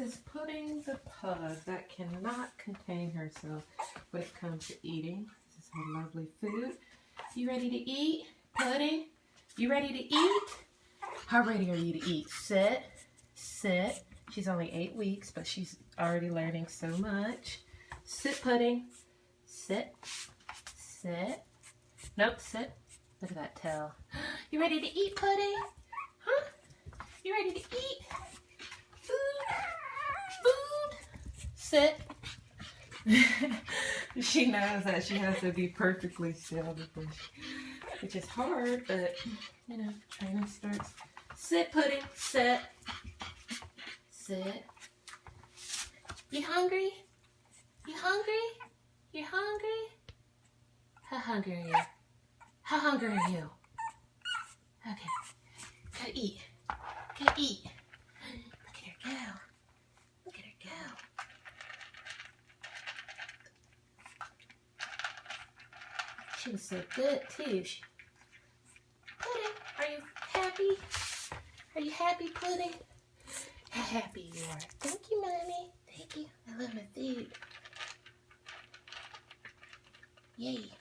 is Pudding the pug that cannot contain herself when it comes to eating. This is her lovely food. You ready to eat, Pudding? You ready to eat? How ready are you to eat? Sit, sit. She's only 8 weeks, but she's already learning so much. Sit, Pudding. Sit, sit. Nope, sit. Look at that tail. You ready to eat, Pudding? Huh? You ready to eat? Food, food. Sit. She knows that she has to be perfectly still before which is hard, but you know, training starts. Sit, Pudding, sit. Sit. You hungry? You hungry? You hungry? How hungry are you? How hungry are you? Okay. Go eat. Go eat. Look at her go. Look at her go. She was so good too. Pudding, are you happy? Are you happy, Pudding? How happy you are. Thank you, Mommy. Thank you. I love my food. Yay.